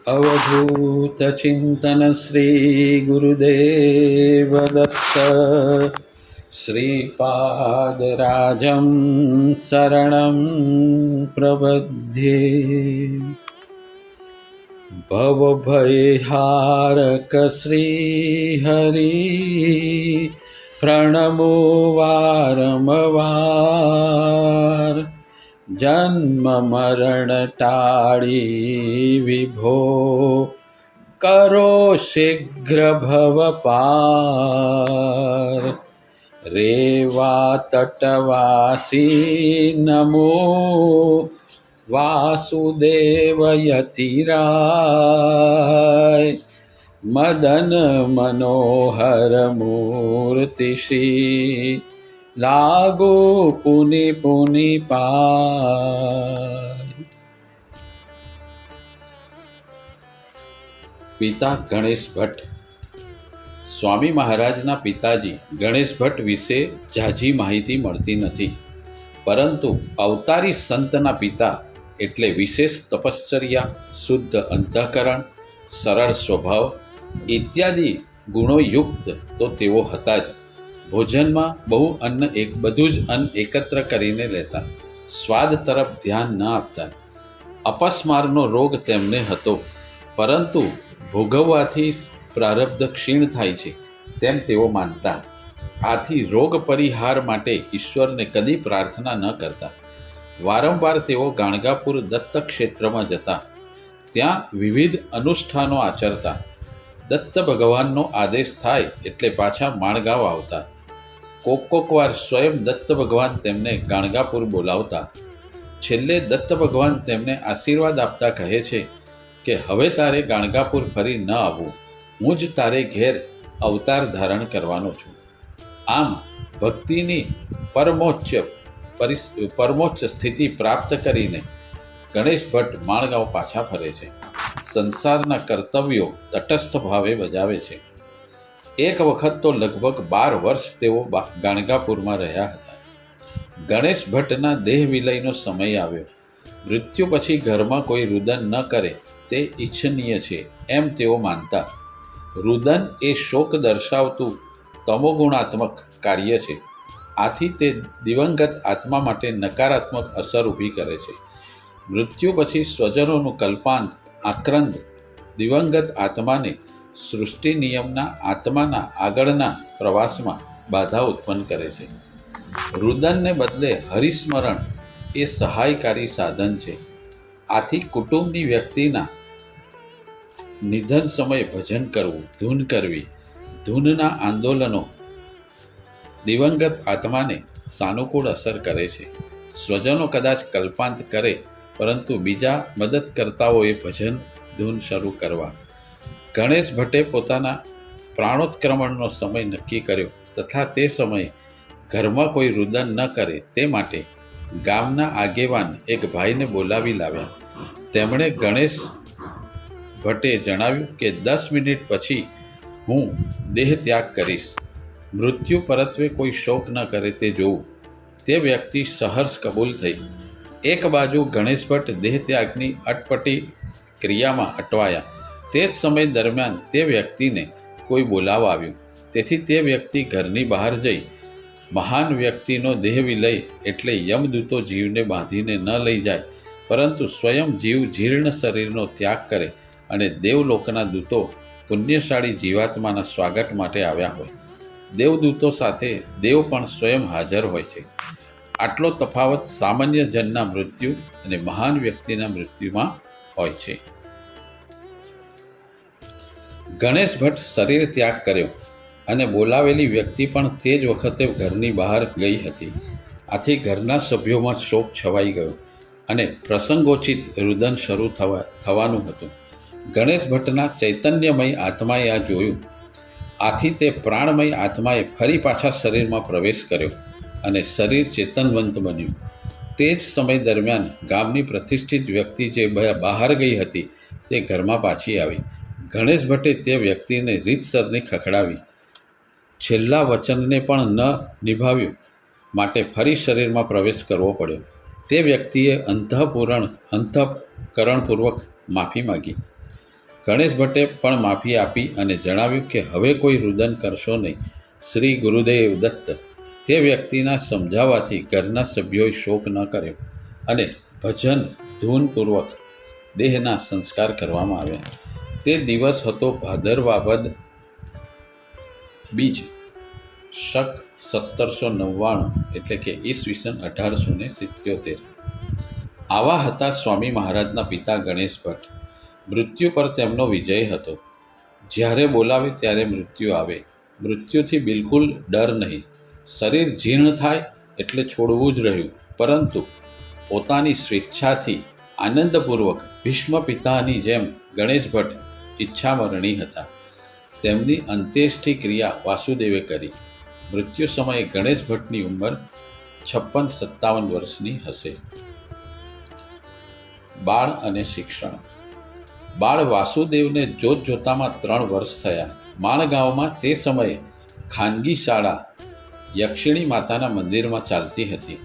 अवधूतचिन्तन श्रीगुरुदेव दत्त श्रीपादराजं शरणं प्रपद्ये। भवभयहारक श्रीहरि प्रणमो वारंवार, जन्म मरण टाळी विभो करो शीघ्र भव पार। रेवा तटवासी नमो वासुदेव यतिराय, मदन मनोहर मूर्ति श्री लागो पुनि पुनि पाय। પિતા ગણેશ ભટ્ટ. સ્વામી મહારાજના પિતાજી ગણેશ ભટ્ટ વિશે ઝાઝી માહિતી મળતી નથી, પરંતુ અવતારી સંતના પિતા એટલે વિશેષ તપશ્ચર્યા, શુદ્ધ અંતઃકરણ, સરળ સ્વભાવ ઇત્યાદિ ગુણોયુક્ત તો તેઓ હતા જ. ભોજનમાં બધું જ અન્ન એકત્ર કરીને લેતા, સ્વાદ તરફ ધ્યાન ન આપતા. અપસ્મારનો રોગ તેમને હતો, પરંતુ ભોગવવાથી પ્રારબ્ધ ક્ષીણ થાય છે તેમ તેઓ માનતા. આથી રોગ પરિહાર માટે ઈશ્વરને કદી પ્રાર્થના ન કરતા. વારંવાર તેઓ ગાણગાપુર દત્ત ક્ષેત્રમાં જતા, ત્યાં વિવિધ અનુષ્ઠાનો આચરતા. દત્ત ભગવાનનો આદેશ થાય એટલે પાછા માણગાંવ આવતા. કોક વાર સ્વયં દત્ત ભગવાન તેમને ગાણગાપુર બોલાવતા. છેલ્લે દત્ત ભગવાન તેમને આશીર્વાદ આપતા કહે છે કે હવે તારે ગાણગાપુર ફરી ન આવવું, હું જ તારે ઘેર અવતાર ધારણ કરવાનો છું. આમ ભક્તિની પરમોચ્ચ સ્થિતિ પ્રાપ્ત કરીને ગણેશ ભટ્ટ માણગાંવ પાછા ફરે છે. સંસારના કર્તવ્યો તટસ્થ ભાવે બજાવે છે. એક વખત તો લગભગ 12 વર્ષ તેઓ ગાણગાપુરમાં રહ્યા હતા. ગણેશ ભટ્ટના દેહ વિલયનો સમય આવ્યો. મૃત્યુ પછી ઘરમાં કોઈ રુદન ન કરે તે ઈચ્છનીય છે એમ તેઓ માનતા. રુદન એ શોક દર્શાવતું તમોગુણાત્મક કાર્ય છે. આથી તે દિવંગત આત્મા માટે નકારાત્મક અસર ઊભી કરે છે. મૃત્યુ પછી સ્વજનોનું કલ્પાંત આક્રંદ દિવંગત આત્માને સૃષ્ટિ નિયમના આત્માના આગળના પ્રવાસમાં બાધા ઉત્પન્ન કરે છે. રુદનને બદલે હરિસ્મરણ એ સહાયકારી સાધન છે. આથી કુટુંબની વ્યક્તિના નિધન સમયે ભજન કરવું, ધૂન કરવી, ધૂનના આંદોલનો દિવંગત આત્માને સાનુકૂળ અસર કરે છે. સ્વજનો કદાચ કલ્પાંત કરે, પરંતુ બીજા મદદકર્તાઓએ ભજન ધૂન શરૂ કરવા. ગણેશ ભટ્ટે પોતાના પ્રાણોત્ક્રમણનો સમય નક્કી કર્યો તથા તે સમયે ઘરમાં કોઈ રુદન ન કરે તે માટે ગામના આગેવાન એક ભાઈને બોલાવી લાવ્યા. તેમણે ગણેશ ભટ્ટે જણાવ્યું કે 10 મિનિટ પછી હું દેહ ત્યાગ કરીશ. મૃત્યુ પરત્વે કોઈ શોક ન કરે તે જોવું. તે વ્યક્તિ સહર્ષ કબૂલ થઈ. એક બાજુ ગણેશ ભટ્ટ દેહ ત્યાગની અટપટી ક્રિયામાં અટવાયા. તે જ સમય દરમિયાન તે વ્યક્તિને કોઈ બોલાવા આવ્યું. તેથી તે વ્યક્તિ ઘરની બહાર જઈ મહાન વ્યક્તિનો દેહ વિલય એટલે યમદૂતો જીવને બાંધીને ન લઈ જાય, પરંતુ સ્વયં જીવ જીર્ણ શરીરનો ત્યાગ કરે અને દેવલોકના દૂતો પુણ્યશાળી જીવાત્માના સ્વાગત માટે આવ્યા હોય. દેવદૂતો સાથે દેવ પણ સ્વયં હાજર હોય છે. આટલો તફાવત સામાન્ય જનના મૃત્યુ અને મહાન વ્યક્તિના મૃત્યુમાં હોય છે. ગણેશ ભટ્ટ શરીર ત્યાગ કર્યો અને બોલાવેલી વ્યક્તિ પણ તે જ વખતે ઘરની બહાર ગઈ હતી. આથી ઘરના સભ્યોમાં શોક છવાઈ ગયો અને પ્રસંગોચિત રુદન શરૂ થવાનું હતું. ગણેશ ભટ્ટના ચૈતન્યમય આત્માએ આ જોયું. આથી તે પ્રાણમય આત્માએ ફરી પાછા શરીરમાં પ્રવેશ કર્યો અને શરીર ચેતનવંત બન્યું. તે જ સમય દરમિયાન ગામની પ્રતિષ્ઠિત વ્યક્તિ જે બહાર ગઈ હતી તે ઘરમાં પાછી આવી. ગણેશ ભટ્ટે તે વ્યક્તિને રીતસરની ખખડાવી. છેલ્લા વચનને પણ ન નિભાવ્યું માટે ફરી શરીરમાં પ્રવેશ કરવો પડ્યો. તે વ્યક્તિએ અંતઃકરણપૂર્વક માફી માગી. ગણેશ ભટ્ટે પણ માફી આપી અને જણાવ્યું કે હવે કોઈ રુદન કરશો નહીં. શ્રી ગુરુદેવ દત્ત. તે વ્યક્તિના સમજાવવાથી ઘરના સભ્યોએ શોક ન કર્યો અને ભજન ધૂનપૂર્વક દેહના સંસ્કાર કરવામાં આવ્યા. તે દિવસ હતો ભાદરવા વદ બીજ, શક 1799 એટલે કે ઈસવીસન 1877. આવા હતા સ્વામી મહારાજના પિતા ગણેશ ભટ્ટ. મૃત્યુ પર તેમનો વિજય હતો. જ્યારે બોલાવે ત્યારે મૃત્યુ આવે. મૃત્યુથી બિલકુલ ડર નહીં. શરીર જીર્ણ થાય એટલે છોડવું જ રહ્યું, પરંતુ પોતાની સ્વેચ્છાથી આનંદપૂર્વક ભીષ્મ પિતાની જેમ ગણેશ ભટ્ટ ઈચ્છામરણી હતા. તેમની અંત્યેષ્ટિ ક્રિયા વાસુદેવે કરી. મૃત્યુ સમયે ગણેશ ભટ્ટની ઉંમર 56-57 વર્ષની હશે. બાળ અને શિક્ષણ. બાળ વાસુદેવને જોતજોતામાં 3 વર્ષ થયા. માણગાંવમાં તે સમયે ખાનગી શાળા યક્ષિણી માતાના મંદિરમાં ચાલતી હતી.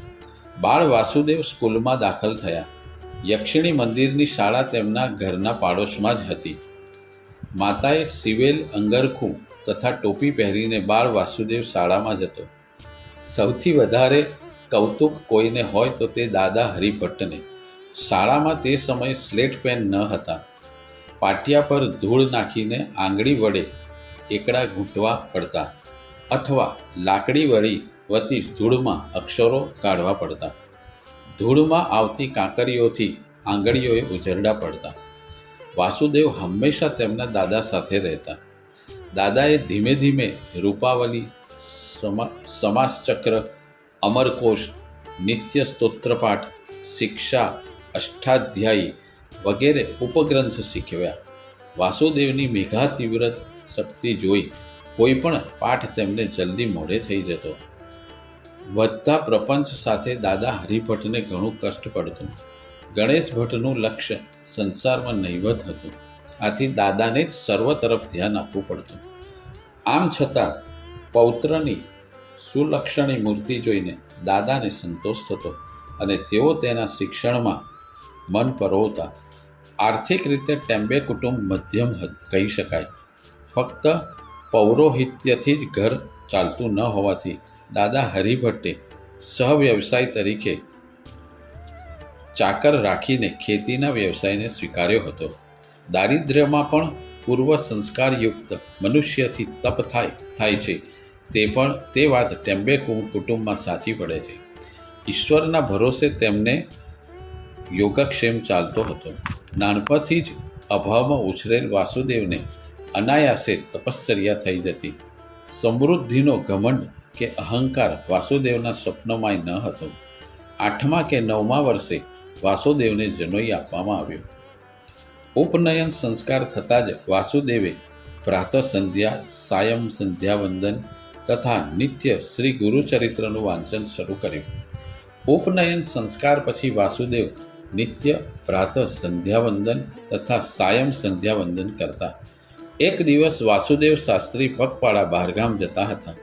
બાળ વાસુદેવ સ્કૂલમાં દાખલ થયા. યક્ષિણી મંદિરની શાળા તેમના ઘરના પાડોશમાં જ હતી. માતાએ સીવેલ અંગરખું તથા ટોપી પહેરીને બાળ વાસુદેવ શાળામાં જતો. સૌથી વધારે કૌતુક કોઈને હોય તો તે દાદા હરિભટ્ટને. શાળામાં તે સમયે સ્લેટ પેન ન હતા. પાટિયા પર ધૂળ નાખીને આંગળી વડે એકડા ઘૂંટવા પડતા અથવા લાકડી વતી ધૂળમાં અક્ષરો કાઢવા પડતા. ધૂળમાં આવતી કાંકરીઓથી આંગળીઓએ ઉજરડા પડતા. વાસુદેવ હંમેશા તેમના દાદા સાથે રહેતા. દાદાએ ધીમે ધીમે રૂપાવલી, સમાસચક્ર, અમરકોશ, નિત્ય સ્તોત્રપાઠ, શિક્ષા, અષ્ટાધ્યાયી વગેરે ઉપગ્રંથ શીખવ્યા. વાસુદેવની મેઘા તીવ્ર શક્તિ જોઈ કોઈ પણ પાઠ તેમને જલ્દી મોઢે થઈ જતો. વધતા પ્રપંચ સાથે દાદા હરિભટ્ટને ઘણું કષ્ટ પડતું. ગણેશ ભટ્ટનું લક્ષ્ય સંસારમાં નહીવત હતું. આથી દાદાને જ સર્વ તરફ ધ્યાન આપવું પડતું. આમ છતાં પૌત્રની સુલક્ષણી મૂર્તિ જોઈને દાદાને સંતોષ થતો અને તેઓ તેના શિક્ષણમાં મન પરોવતા. આર્થિક રીતે ટેમ્બે કુટુંબ મધ્યમ કહી શકાય. ફક્ત પૌરોહિત્યથી જ ઘર ચાલતું ન હોવાથી દાદા હરિભટ્ટે સહવ્યવસાય તરીકે ચાકર રાખીને ખેતીના વ્યવસાયને સ્વીકાર્યો હતો. દારિદ્ર્યમાં પણ પૂર્વ સંસ્કારયુક્ત મનુષ્યથી તપ થાય છે તે વાત ટેમ્બે કુટુંબમાં સાચી પડે છે. ઈશ્વરના ભરોસે તેમને યોગક્ષેમ ચાલતો હતો. નાનપણથી જ અભાવમાં ઉછરેલ વાસુદેવને અનાયાસે તપશ્ચર્યા થઈ જતી. સમૃદ્ધિનો ઘમંડ કે અહંકાર વાસુદેવના સ્વપ્નમાંય ન હતો. 8મા કે 9મા વર્ષે વાસુદેવને જનોઈ આપવામાં આવ્યો. ઉપનયન સંસ્કાર થતાં જ વાસુદેવે પ્રાતઃ સંધ્યા, સાયં સંધ્યાવંદન તથા નિત્ય શ્રી ગુરુચરિત્રનું વાંચન શરૂ કર્યું. ઉપનયન સંસ્કાર પછી વાસુદેવ નિત્ય પ્રાતઃ સંધ્યાવંદન તથા સાયં સંધ્યાવંદન કરતા. એક દિવસ વાસુદેવ શાસ્ત્રી પગપાળા બહારગામ જતા હતા.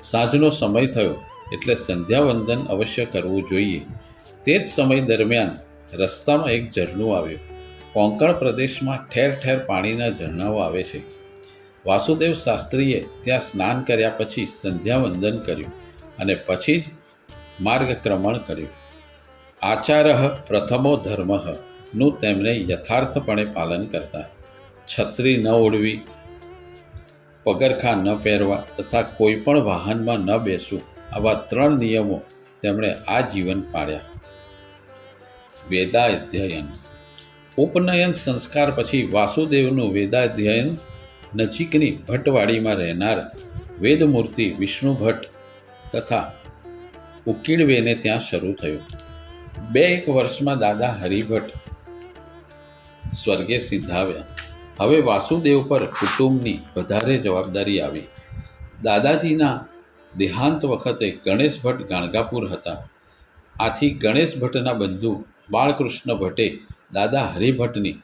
સાંજનો સમય થયો એટલે સંધ્યાવંદન અવશ્ય કરવું જોઈએ. તે જ સમય દરમિયાન રસ્તામાં એક ઝરણું આવ્યું. કોંકણ પ્રદેશમાં ઠેર ઠેર પાણીના ઝરણાઓ આવે છે. વાસુદેવ શાસ્ત્રીએ ત્યાં સ્નાન કર્યા પછી સંધ્યાવંદન કર્યું અને પછી જ માર્ગક્રમણ કર્યું. આચારઃ પ્રથમો ધર્મઃ નું તેમણે યથાર્થપણે પાલન કરતા. છત્રી ન ઓઢવી, પગરખાં ન પહેરવા તથા કોઈ પણ વાહનમાં ન બેસવું, આવા 3 નિયમો તેમણે આજીવન પાળ્યા. વેદાધ્યયન. ઉપનયન સંસ્કાર પછી વાસુદેવનું વેદાધ્યયન નજીકની ભટ્ટવાડીમાં રહેનાર વેદમૂર્તિ વિષ્ણુ ભટ્ટ તથા ઉકીડવેને ત્યાં શરૂ થયું. 2-1 વર્ષમાં દાદા હરિભટ્ટ સ્વર્ગે સિદ્ધાવ્યા. હવે વાસુદેવ પર કુટુંબની વધારે જવાબદારી આવી. દાદાજીના દેહાંત વખતે ગણેશ ભટ્ટ ગાણગાપુર હતા. આથી ગણેશ ભટ્ટના બંધુ બાળકૃષ્ણ ભટ્ટે દાદા હરિભટ્ટની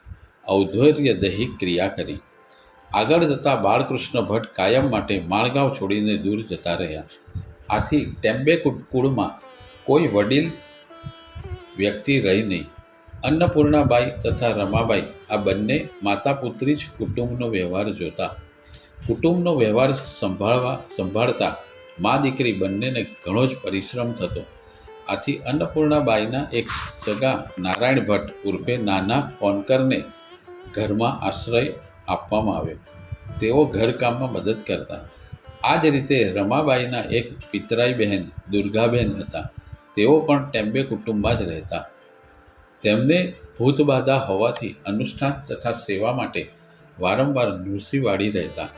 ઔદ્ધર્ય દૈહિક ક્રિયા કરી. આગળ જતાં બાળકૃષ્ણ ભટ્ટ કાયમ માટે માણગાંવ છોડીને દૂર જતા રહ્યા. આથી ટેમ્બે કુળમાં કોઈ વડીલ વ્યક્તિ રહી નહીં. અન્નપૂર્ણાબાઈ તથા રમાબાઈ આ બંને માતા પુત્રી જ કુટુંબનો વ્યવહાર જોતા. કુટુંબનો વ્યવહાર સંભાળતા મા દીકરી બંનેને ઘણો જ પરિશ્રમ થતો. આથી અન્નપૂર્ણાબાઈના એક સગા નારાયણ ભટ્ટ ઉર્ફે નાના કોનકરને ઘરમાં આશ્રય આપવામાં આવ્યો. તેઓ ઘરકામમાં મદદ કરતા. આ જ રીતે રમાબાઈના એક પિતરાઈ બહેન દુર્ગાબેન હતા. તેઓ પણ ટેમ્બે કુટુંબમાં જ રહેતા. તેમને ભૂતબાધા હોવાથી અનુષ્ઠાન તથા સેવા માટે વારંવાર નૃસિંહવાડી રહેતા.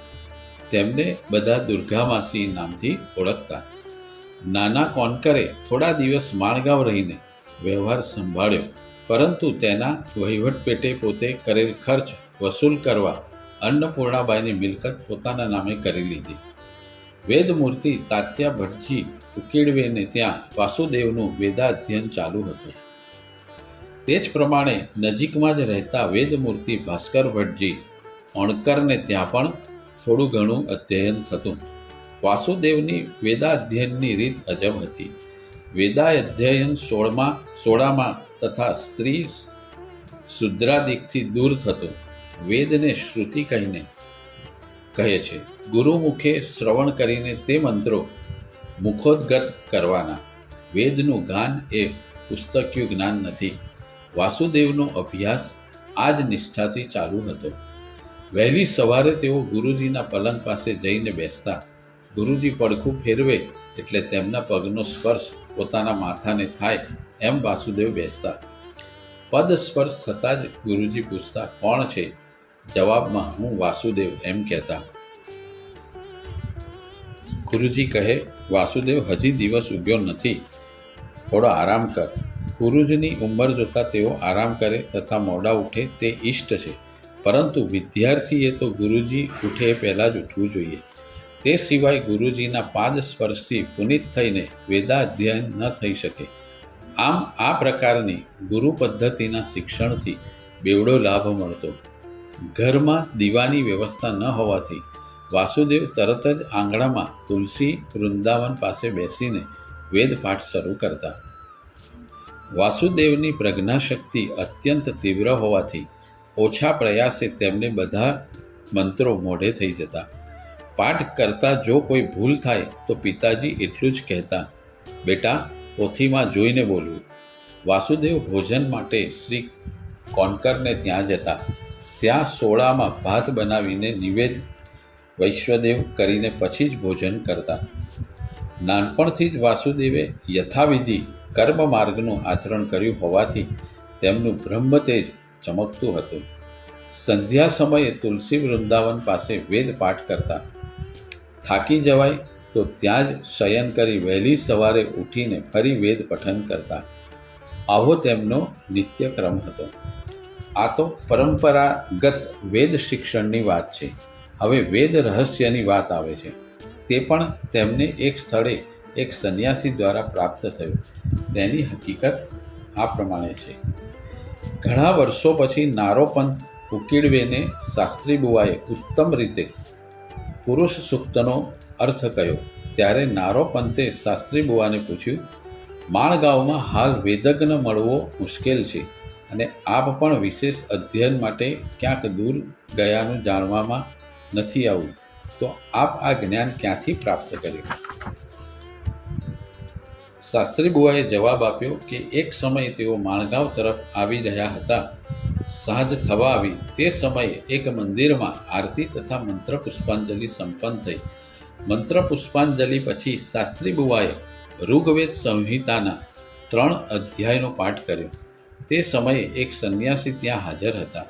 તેમને બધા દુર્ગામાસી નામથી ઓળખતા. નાના કોનકરે થોડા દિવસ માણગાંવ રહીને વ્યવહાર સંભાળ્યો, પરંતુ તેના વહીવટ પેટે પોતે કરેલ ખર્ચ વસૂલ કરવા અન્નપૂર્ણાબાઈની મિલકત પોતાના નામે કરી લીધી. વેદમૂર્તિ તાત્યા ભટ્ટજી ઉકેડવેને ત્યાં વાસુદેવનું વેદાધ્યયન ચાલુ હતું. તે જ પ્રમાણે નજીકમાં જ રહેતા વેદમૂર્તિ ભાસ્કર ભટ્ટજી ઓણકરને ત્યાં પણ થોડું ઘણું અધ્યયન થતું. વાસુદેવની વેદાધ્યયનની રીત અજબ હતી. વેદાધ્યયન સોળામાં તથા સ્ત્રી શુદ્રાદિકથી દૂર થતું. વેદને શ્રુતિ કહીને કહે છે. ગુરુમુખે શ્રવણ કરીને તે મંત્રો મુખોદ્ગત કરવાના. વેદનું જ્ઞાન એ પુસ્તકિયું જ્ઞાન નથી. વાસુદેવનો અભ્યાસ આ જ નિષ્ઠાથી ચાલુ હતો. વહેલી સવારે તેઓ ગુરુજીના પલંગ પાસે જઈને બેસતા. ગુરુજી પડખું ફેરવે એટલે તેમના પગનો સ્પર્શ પોતાના માથાને થાય એમ વાસુદેવ બેસતા. પદ સ્પર્શ થતાં જ ગુરુજી પૂછતા, કોણ છે? જવાબમાં, હું વાસુદેવ એમ કહેતા. ગુરુજી કહે, વાસુદેવ, હજી દિવસ ઉગ્યો નથી, થોડો આરામ કર. ગુરુજીની ઉંમર જોતાં તેઓ આરામ કરે તથા મોડા ઉઠે તે ઇષ્ટ છે, પરંતુ વિદ્યાર્થીએ તો ગુરુજી ઉઠે એ પહેલાં જ ઉઠવું જોઈએ. તે સિવાય ગુરુજીના પાદ સ્પર્શથી પુનિત થઈને વેદાધ્યયન ન થઈ શકે. આમ આ પ્રકારની ગુરુ પદ્ધતિના શિક્ષણથી બેવડો લાભ મળતો. ઘરમાં દીવાની વ્યવસ્થા ન હોવાથી વાસુદેવ તરત જ આંગણામાં તુલસી વૃંદાવન પાસે બેસીને વેદપાઠ શરૂ કરતા. વાસુદેવની પ્રજ્ઞાશક્તિ અત્યંત તીવ્ર હોવાથી ઓછા પ્રયાસે તેમને બધા મંત્રો મોઢે થઈ જતા. પાઠ કરતાં જો કોઈ ભૂલ થાય તો પિતાજી એટલું જ કહેતા, બેટા, પોથીમાં જોઈને બોલવું. વાસુદેવ ભોજન માટે શ્રી કોનકરને ત્યાં જતા. ત્યાં સોળામાં ભાત બનાવીને નિવેદ વૈશ્વદેવ કરીને પછી જ ભોજન કરતા. નાનપણથી જ વાસુદેવે યથાવિધિ કર્મ માર્ગનું આચરણ કર્યું હોવાથી તેમનું બ્રહ્મતેજ ચમકતું હતું. સંધ્યા સમયે તુલસી વૃંદાવન પાસે વેદ પાઠ કરતા. થાકી જવાય તો ત્યાં જ શયન કરી વહેલી સવારે ઉઠીને ફરી વેદ પઠન કરતા. આવો તેમનો નિત્યક્રમ હતો. આ તો પરંપરાગત વેદ શિક્ષણની વાત છે. હવે વેદ રહસ્યની વાત આવે છે. તે પણ તેમને એક સ્થળે એક સંન્યાસી દ્વારા પ્રાપ્ત થયું. તેની હકીકત આ પ્રમાણે છે. ઘણા વર્ષો પછી નારોપંત ઉકેડવેને શાસ્ત્રી બુવાએ ઉત્તમ રીતે પુરુષ સૂક્તનો અર્થ કહ્યો. ત્યારે નારોપંતે શાસ્ત્રી બુવાને પૂછ્યું, માણગાંવમાં હાલ વેદજ્ઞ મળવો મુશ્કેલ છે અને આપ પણ વિશેષ અધ્યયન માટે ક્યાંક દૂર ગયાનું જાણવામાં નથી આવ્યું, તો આપ આ જ્ઞાન ક્યાંથી પ્રાપ્ત કર્યું? શાસ્ત્રી બુવાએ જવાબ આપ્યો કે એક સમયે તેઓ માણગાંવ તરફ આવી રહ્યા હતા. સાંજ થવા આવી તે સમયે એક મંદિરમાં આરતી તથા મંત્ર પુષ્પાંજલિ સંપન્ન થઈ. મંત્ર પુષ્પાંજલિ પછી શાસ્ત્રી બુવાએ ઋગ્વેદ સંહિતાના 3 અધ્યાયનો પાઠ કર્યો. તે સમયે એક સંન્યાસી ત્યાં હાજર હતા.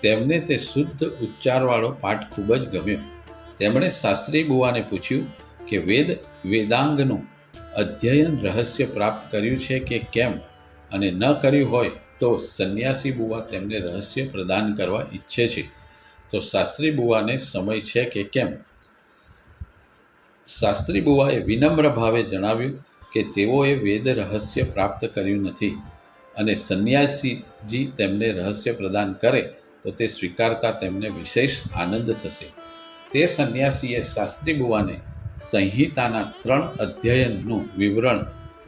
તેમને તે શુદ્ધ ઉચ્ચારવાળો પાઠ ખૂબ જ ગમ્યો. તેમણે શાસ્ત્રી બુવાને પૂછ્યું કે વેદાંગનું અધ્યયન રહસ્ય પ્રાપ્ત કર્યું છે કે કેમ, અને ન કર્યું હોય તો સંન્યાસી બુવા તેમને રહસ્ય પ્રદાન કરવા ઈચ્છે છે, તો શાસ્ત્રી બુવાને સમય છે કે કેમ? શાસ્ત્રી બુવાએ વિનમ્ર ભાવે જણાવ્યું કે તેઓએ વેદ રહસ્ય પ્રાપ્ત કર્યું નથી અને સંન્યાસીજી તેમને રહસ્ય પ્રદાન કરે તો તે સ્વીકારતા તેમને વિશેષ આનંદ થશે. તે સંન્યાસીએ શાસ્ત્રી બુવાને સંહિતાના 3 અધ્યાયનનું વિવરણ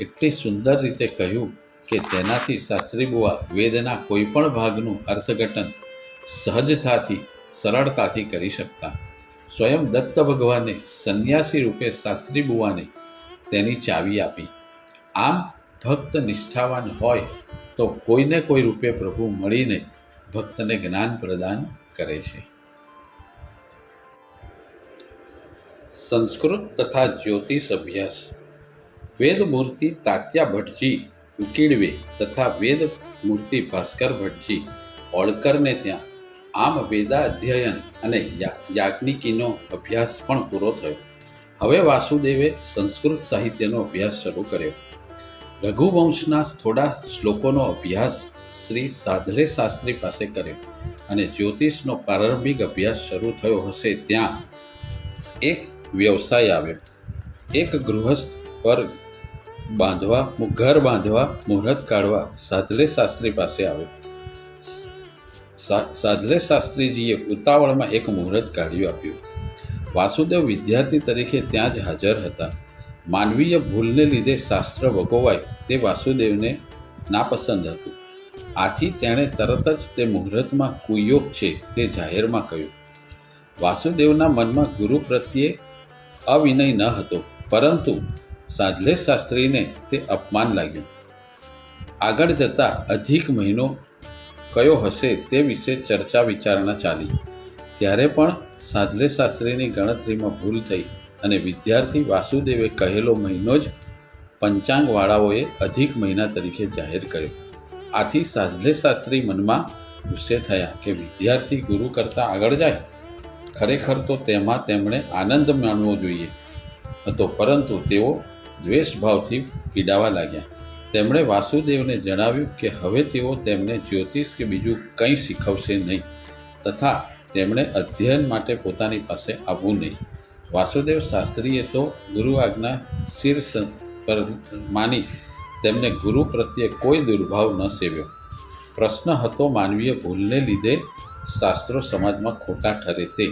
એટલી સુંદર રીતે કહ્યું કે તેનાથી શાસ્ત્રી બુઆ વેદના કોઈ પણ ભાગનું અર્થઘટન સહજતાથી સરળતાથી કરી શકતા. સ્વયં દત્ત ભગવાને સંન્યાસી રૂપે શાસ્ત્રી બુઆને તેની ચાવી આપી. આમ ભક્ત નિષ્ઠાવાન હોય તો કોઈને કોઈ રૂપે પ્રભુ મળીને ભક્તને જ્ઞાન પ્રદાન કરે છે. સંસ્કૃત તથા જ્યોતિષ અભ્યાસ. વેદમૂર્તિ તાત્યા ભટ્ટજી ઉકીડવે તથા વેદમૂર્તિ ભાસ્કર ભટ્ટજી હોળકરને ત્યાં આમ વેદાધ્યયન અને યાજ્ઞિકીનો અભ્યાસ પણ પૂરો થયો. હવે વાસુદેવે સંસ્કૃત સાહિત્યનો અભ્યાસ શરૂ કર્યો. રઘુવંશના થોડા શ્લોકોનો અભ્યાસ શ્રી સાધલે શાસ્ત્રી પાસે કર્યો અને જ્યોતિષનો પ્રારંભિક અભ્યાસ શરૂ થયો હશે ત્યાં એક વ્યવસાય આવ્યો. એક ગૃહસ્થ પર ઘર બાંધવા મુહૂર્ત કાઢવા સાધલે શાસ્ત્રી પાસે આવ્યો. સાધલે શાસ્ત્રીજીએ ઉતાવળમાં એક મુહૂર્ત કાઢી આપ્યું. વાસુદેવ વિદ્યાર્થી તરીકે ત્યાં જ હાજર હતા. માનવીય ભૂલને લીધે શાસ્ત્ર વગોવાય તે વાસુદેવને નાપસંદ હતું. આથી તેણે તરત જ તે મુહૂર્તમાં કુયોગ છે તે જાહેરમાં કહ્યું. વાસુદેવના મનમાં ગુરુ પ્રત્યે અવિનય ન હતો, પરંતુ સાધલે શાસ્ત્રીને તે અપમાન લાગ્યું. આગળ જતાં અધિક મહિનો કયો હશે તે વિશે ચર્ચા વિચારણા ચાલી. ત્યારે પણ સાધલે શાસ્ત્રીની ગણતરીમાં ભૂલ થઈ અને વિદ્યાર્થી વાસુદેવે કહેલો મહિનો જ પંચાંગવાળાઓએ અધિક મહિના તરીકે જાહેર કર્યો. આથી સાધલે શાસ્ત્રી મનમાં ગુસ્સે થયા કે વિદ્યાર્થી ગુરુ કરતાં આગળ જાય. ખરેખર તો તેમાં તેમણે આનંદ માણવો જોઈએ હતો, પરંતુ તેઓ દ્વેષભાવથી પીડાવા લાગ્યા. તેમણે વાસુદેવને જણાવ્યું કે હવે તેઓ તેમને જ્યોતિષ કે બીજું કંઈ શીખવશે નહીં તથા તેમણે અધ્યયન માટે પોતાની પાસે આવવું નહીં. વાસુદેવ શાસ્ત્રીએ તો ગુરુ આજ્ઞા શીર્ષ પર માની તેમને ગુરુ પ્રત્યે કોઈ દુર્ભાવ ન સેવ્યો. પ્રશ્ન હતો માનવીય ભૂલને લીધે શાસ્ત્રો સમાજમાં ખોટા ઠરે તે,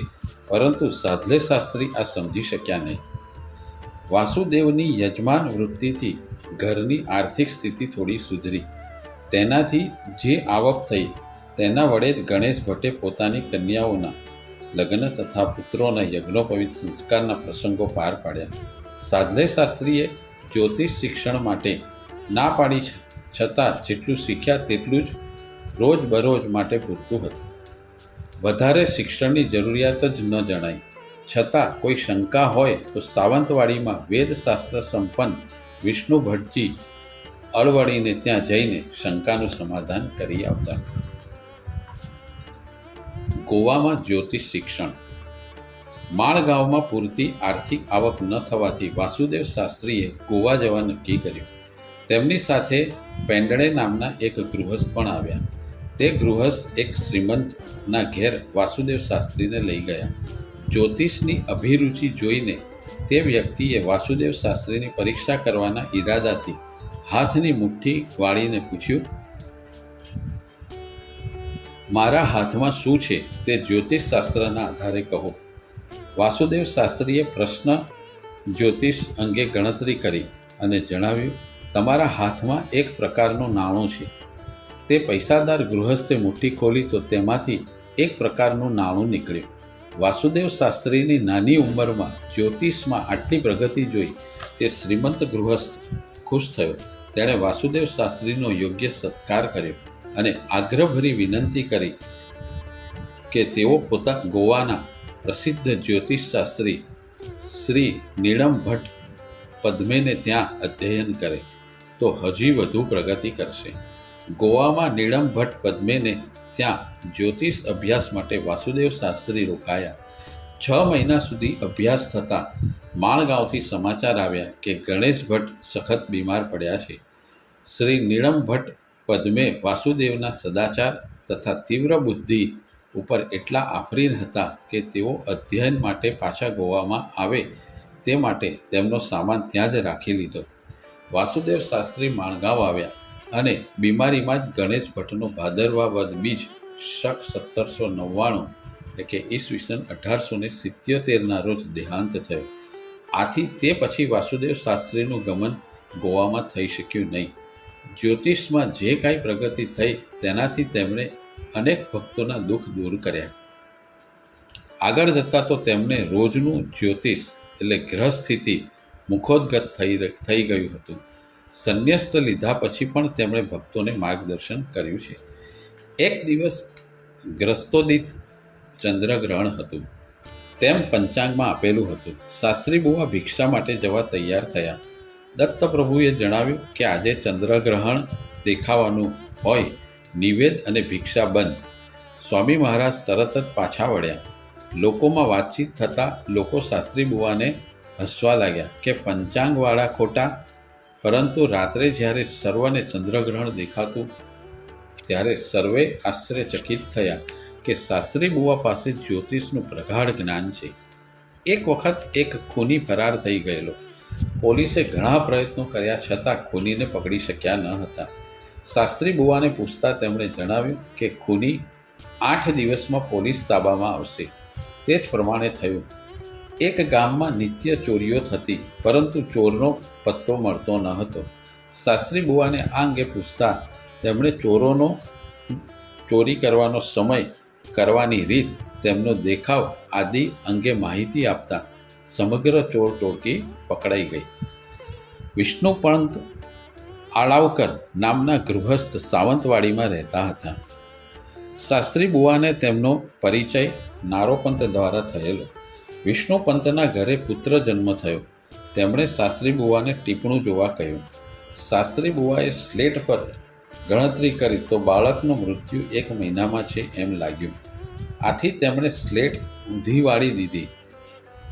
પરંતુ સાધલે શાસ્ત્રી આ સમજી શક્યા નહીં. વાસુદેવની યજમાન વૃત્તિથી ઘરની આર્થિક સ્થિતિ થોડી સુધરી. તેનાથી જે આવક થઈ તેના વડે જ ગણેશ ભટ્ટે પોતાની કન્યાઓના લગ્ન તથા પુત્રોના યજ્ઞોપવિત સંસ્કારના પ્રસંગો પાર પાડ્યા. સાધલે શાસ્ત્રીએ જ્યોતિષ શિક્ષણ માટે ના પાડી, છતાં જેટલું શીખ્યા તેટલું જ રોજબરોજ માટે પૂરતું હતું. વધારે શિક્ષણની જરૂરિયાત જ ન જણાય. છતાં કોઈ શંકા હોય તો સાવંતવાડીમાં વેદશાસ્ત્ર સંપન્ન વિષ્ણુ ભટ્ટજી અળવળીને ત્યાં જઈને શંકાનું સમાધાન કરી આવતા. ગોવામાં જ્યોતિષ શિક્ષણ. માણગાંવમાં પૂરતી આર્થિક આવક ન થવાથી વાસુદેવ શાસ્ત્રીએ ગોવા જવા નક્કી કર્યું. તેમની સાથે પેંડળે નામના એક ગૃહસ્થ પણ આવ્યા. તે ગૃહસ્થ એક શ્રીમંતના ઘેર વાસુદેવ શાસ્ત્રીને લઈ ગયા. જ્યોતિષની અભિરુચિ જોઈને તે વ્યક્તિએ વાસુદેવ શાસ્ત્રીની પરીક્ષા કરવાના ઈરાદાથી હાથની મુઠ્ઠી વાળીને પૂછ્યું, મારા હાથમાં શું છે તે જ્યોતિષ શાસ્ત્રના આધારે કહો. વાસુદેવ શાસ્ત્રીએ પ્રશ્ન જ્યોતિષ અંગે ગણતરી કરી અને જણાવ્યું, તમારા હાથમાં એક પ્રકારનું નાણું છે. તે પૈસાદાર ગૃહસ્થે મુઠ્ઠી ખોલી તો તેમાંથી એક પ્રકારનું નાણું નીકળ્યું. વાસુદેવ શાસ્ત્રીની નાની ઉંમરમાં જ્યોતિષમાં આટલી પ્રગતિ જોઈ તે શ્રીમંત ગૃહસ્થ ખુશ થયો. તેણે વાસુદેવ શાસ્ત્રીનો યોગ્ય સત્કાર કર્યો અને આગ્રહભરી વિનંતી કરી કે તેઓ ગોવાના પ્રસિદ્ધ જ્યોતિષ શાસ્ત્રી શ્રી નીળમ ભટ્ટ પદ્મેને ત્યાં અધ્યયન કરે તો હજી વધુ પ્રગતિ કરશે. ગોવામાં નીળમ ભટ્ટ પદ્મેને ત્યાં જ્યોતિષ અભ્યાસ માટે વાસુદેવ શાસ્ત્રી રોકાયા. 6 મહિના સુધી અભ્યાસ થતાં માણગાંવથી સમાચાર આવ્યા કે ગણેશ ભટ્ટ સખત બીમાર પડ્યા છે. શ્રી નીળમ ભટ્ટ પદ્મે વાસુદેવના સદાચાર તથા તીવ્ર બુદ્ધિ ઉપર એટલા આફરીન હતા કે તેઓ અધ્યયન માટે પાછા ગોવામાં આવે તે માટે તેમનો સામાન ત્યાં જ રાખી લીધો. વાસુદેવ શાસ્ત્રી માણગાંવ આવ્યા અને બીમારીમાં જ ગણેશ ભટ્ટનો ભાદરવા વદ બીજ શક 1799 એટલે કે ઈસવીસન 1877ના રોજ દેહાંત થયો. આથી તે પછી વાસુદેવ શાસ્ત્રીનું ગમન ગોવામાં થઈ શક્યું નહીં. જ્યોતિષમાં જે કાંઈ પ્રગતિ થઈ તેનાથી તેમણે અનેક ભક્તોના દુઃખ દૂર કર્યા. આગળ જતાં તો તેમને રોજનું જ્યોતિષ એટલે ગ્રહ સ્થિતિ મુખોદ્ગત થઈ ગયું હતું. સંન્યસ્ત લીધા પછી પણ તેમણે ભક્તોને માર્ગદર્શન કર્યું છે. એક દિવસ ગ્રસ્તોદિત ચંદ્રગ્રહણ હતું તેમ પંચાંગમાં આપેલું હતું. શાસ્ત્રી બુવા ભિક્ષા માટે જવા તૈયાર થયા. દત્તપ્રભુએ જણાવ્યું કે આજે ચંદ્રગ્રહણ દેખાવાનું હોય, નિવેદ અને ભિક્ષા બંધ. સ્વામી મહારાજ તરત જ પાછા વળ્યા. લોકોમાં વાતચીત થતાં લોકો શાસ્ત્રી બુવાને હસવા લાગ્યા કે પંચાંગવાળા ખોટા. પરંતુ રાત્રે જ્યારે સર્વને ચંદ્રગ્રહણ દેખાતું ત્યારે સર્વે આશ્ચર્યચકિત થયા કે શાસ્ત્રી બુવા પાસે જ્યોતિષનું પ્રગાઢ જ્ઞાન છે. એક વખત એક ખૂની ફરાર થઈ ગયેલો. પોલીસે ઘણા પ્રયત્નો કર્યા છતાં ખૂનીને પકડી શક્યા ન હતા. શાસ્ત્રી બુવાને પૂછતા તેમણે જણાવ્યું કે ખૂની 8 દિવસમાં પોલીસ તાબામાં આવશે. તે જ પ્રમાણે થયું. એક ગામમાં નિત્ય ચોરીઓ થતી, પરંતુ ચોરનો પત્તો મળતો ન હતો. શાસ્ત્રી બુવાને આ અંગે પૂછતા તેમણે ચોરોનો ચોરી કરવાનો સમય, કરવાની રીત, તેમનો દેખાવ આદિ અંગે માહિતી આપતા સમગ્ર ચોર ટોળકી પકડાઈ ગઈ. વિષ્ણુપંત આળાવકર નામના ગૃહસ્થ સાવંતવાડીમાં રહેતા હતા. શાસ્ત્રી બુવાને તેમનો પરિચય નારોપંત દ્વારા થયેલો. વિષ્ણુપંતના ઘરે પુત્ર જન્મ થયો. તેમણે શાસ્ત્રી બુવાને ટીપણું જોવા કહ્યું. શાસ્ત્રી બુવાએ સ્લેટ પર ગણતરી કરી તો બાળકનું મૃત્યુ 1 મહિનામાં છે એમ લાગ્યું. આથી તેમણે સ્લેટ ઊંધી વાળી દીધી.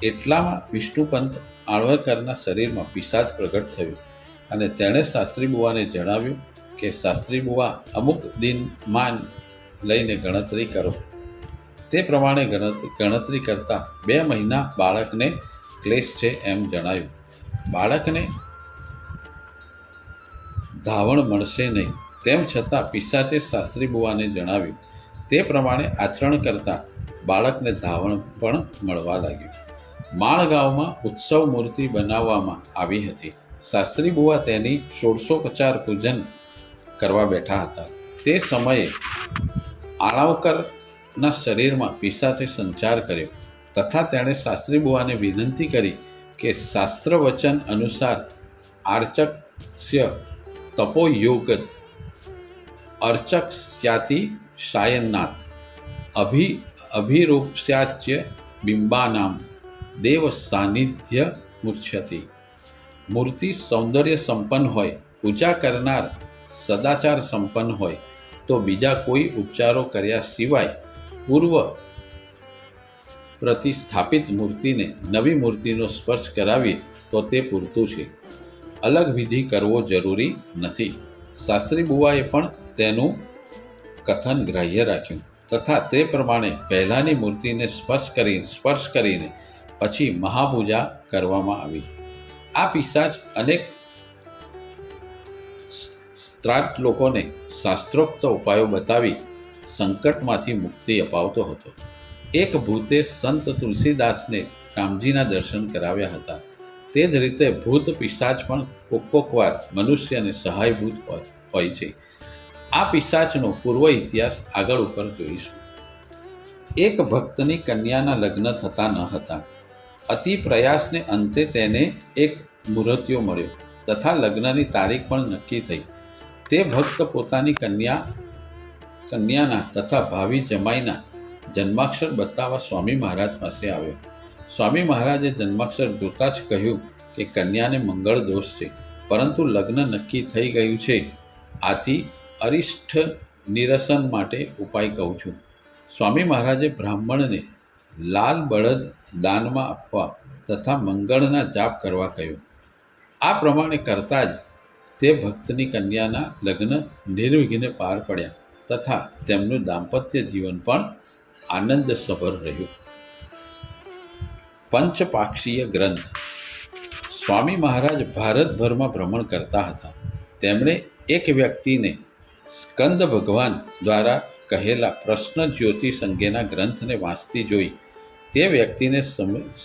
એટલામાં વિષ્ણુપંત આળવકરના શરીરમાં પિશાચ પ્રગટ થયું અને તેણે શાસ્ત્રી બુવાને જણાવ્યું કે શાસ્ત્રી બુવા અમુક દિનમાં લઈને ગણતરી કરો. તે પ્રમાણે ગણતરી કરતાં 2 મહિના બાળકને ક્લેશ છે એમ જણાયું. બાળકને ધાવણ મળશે નહીં. તેમ છતાં પિશાચે શાસ્ત્રી બુવાને જણાવ્યું. તે પ્રમાણે આચરણ કરતાં બાળકને ધાવણ પણ મળવા લાગ્યું. માણગાંવમાં ઉત્સવ મૂર્તિ બનાવવામાં આવી હતી. શાસ્ત્રી બુવા તેની 1650 પૂજન કરવા બેઠા હતા. તે સમયે આળાવકરના શરીરમાં પિશાચે સંચાર કર્યો તથા તેણે શાસ્ત્રી બુવાને વિનંતી કરી કે શાસ્ત્ર વચન અનુસાર આર્ચક્ય તપોયોગ અર્ચક્ષ્યાતિ શાયનાથ અભિરૂપ્સ્યાચ્ય બિંબાનામ દેવ સાનિધ્ય મુચ્યતિ. મૂર્તિ સૌંદર્ય સંપન્ન હોય, પૂજા કરનાર સદાચાર સંપન્ન હોય તો બીજા કોઈ ઉપચારો કર્યા સિવાય પૂર્વ પ્રતિસ્થાપિત મૂર્તિને નવી મૂર્તિનો સ્પર્શ કરાવીએ તો તે પૂરતું છે. અલગ વિધિ કરવો જરૂરી નથી. શાસ્ત્રી બુવાએ પણ તેનું કથન ગ્રાહ્ય રાખ્યું તથા તે પ્રમાણે પહેલાંની મૂર્તિને સ્પર્શ કરીને પછી મહાપૂજા કરવામાં આવી. આ પિશાચ અનેક ત્રાટ લોકોને શાસ્ત્રોક્ત ઉપાયો બતાવી સંકટમાંથી મુક્તિ અપાવતો હતો. એક ભૂતે સંત તુલસીદાસને રામજીના દર્શન કરાવ્યા હતા. તે જ રીતે ભૂત પિશાચ પણ કોક વાર મનુષ્યને સહાયભૂત હોય છે. આ પિશાચનો પૂર્વ ઇતિહાસ આગળ ઉપર જોઈશું. એક ભક્તની કન્યાના લગ્ન થતા ન હતા. અતિ પ્રયાસને અંતે તેને એક મુહૂર્ત્યો મળ્યો તથા લગ્નની તારીખ પણ નક્કી થઈ. તે ભક્ત પોતાની કન્યાના તથા ભાવિ જમાઈના જન્માક્ષર બતાવવા સ્વામી મહારાજ પાસે આવ્યો. સ્વામી મહારાજે જન્માક્ષર જોતાં જ કહ્યું કે કન્યાને મંગળ દોષ છે, પરંતુ લગ્ન નક્કી થઈ ગયું છે. આથી અરિષ્ટ નિરસન માટે ઉપાય કહું છું. સ્વામી મહારાજે બ્રાહ્મણને લાલ બળદ દાનમાં આપવા તથા મંગળના જાપ કરવા કહ્યું. આ પ્રમાણે કરતાં જ તે ભક્તની કન્યાના લગ્ન નિર્વિઘ્ને પાર પડ્યા તથા તેમનું દાંપત્ય જીવન પણ આનંદસભર રહ્યું. પંચપાક્ષીય ગ્રંથ. સ્વામી મહારાજ ભારતભરમાં ભ્રમણ કરતા હતા. તેમણે એક વ્યક્તિને સ્કંદ ભગવાન દ્વારા કહેલા પ્રશ્ન જ્યોતિષ અંગેના ગ્રંથને વાંચતી જોઈ તે વ્યક્તિને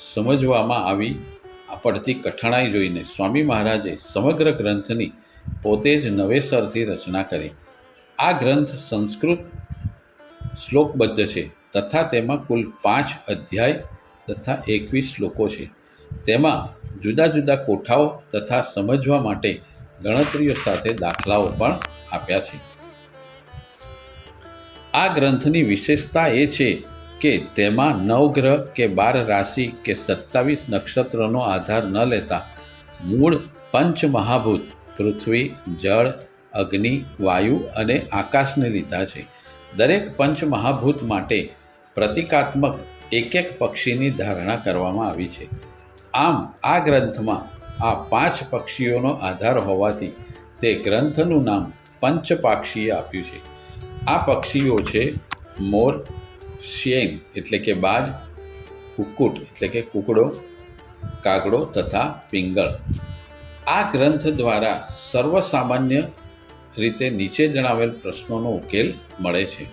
સમજવામાં આવી પડતી કઠણાઈ જોઈને સ્વામી મહારાજે સમગ્ર ગ્રંથની પોતે જ નવેસરથી રચના કરી. આ ગ્રંથ સંસ્કૃત શ્લોકબદ્ધ છે તથા તેમાં કુલ 5 અધ્યાય તથા 21 શ્લોકો છે. તેમાં જુદા જુદા કોઠાઓ તથા સમજવા માટે ગણતરીઓ સાથે દાખલાઓ પણ આપ્યા છે. આ ગ્રંથની વિશેષતા એ છે કે તેમાં 9 ગ્રહ કે 12 રાશિ કે 27 નક્ષત્રનો આધાર ન લેતા મૂળ પંચ મહાભૂત પૃથ્વી, જળ, અગ્નિ, વાયુ અને આકાશને લીધા છે. દરેક પંચ મહાભૂત માટે પ્રતિકાત્મક એક પક્ષીની ધારણા કરવામાં આવી છે. આમ આ ગ્રંથમાં આ 5 પક્ષીઓનો આધાર હોવાથી તે ગ્રંથનું નામ પંચપાક્ષીય આપ્યું છે. આ પક્ષીઓ છે મોર, શેંગ એટલે કે બાજ, કુક્કુટ એટલે કે કુકડો, કાગડો તથા પિંગળ. આ ગ્રંથ દ્વારા સર્વસામાન્ય રીતે નીચે જણાવેલ પ્રશ્નોનો ઉકેલ મળે છે.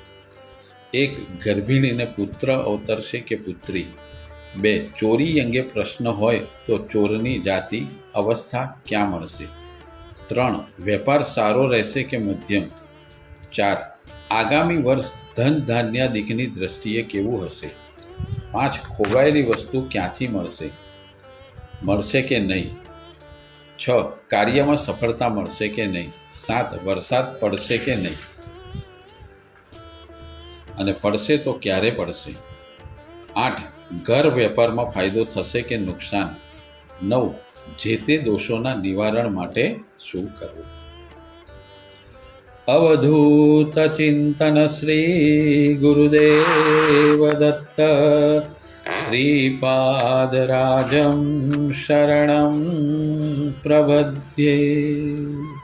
1. ગર્ભિણીને પુત્ર અવતરશે કે પુત્રી? 2. ચોરી અંગે પ્રશ્ન હોય તો ચોરની જાતિ, અવસ્થા ક્યાં મળશે? 3. વેપાર સારો રહેશે કે મધ્યમ? 4. આગામી વર્ષ ધન ધાન્યાદિકની દ્રષ્ટિએ કેવું હશે? 5. ખોવાયેલી વસ્તુ ક્યાંથી મળશે કે નહીં? 6. કાર્યમાં સફળતા મળશે કે નહીં? 7. વરસાદ પડશે કે નહીં અને પડશે તો ક્યારે પડશે? 8. ઘર વેપારમાં ફાયદો થશે કે નુકસાન? 9. જે તે દોષોના નિવારણ માટે શું કરવું? અવધૂત ચિંતન શ્રી ગુરુદેવ દત્ત શ્રીપાદરાજમ શરણમ પ્રપદ્યે.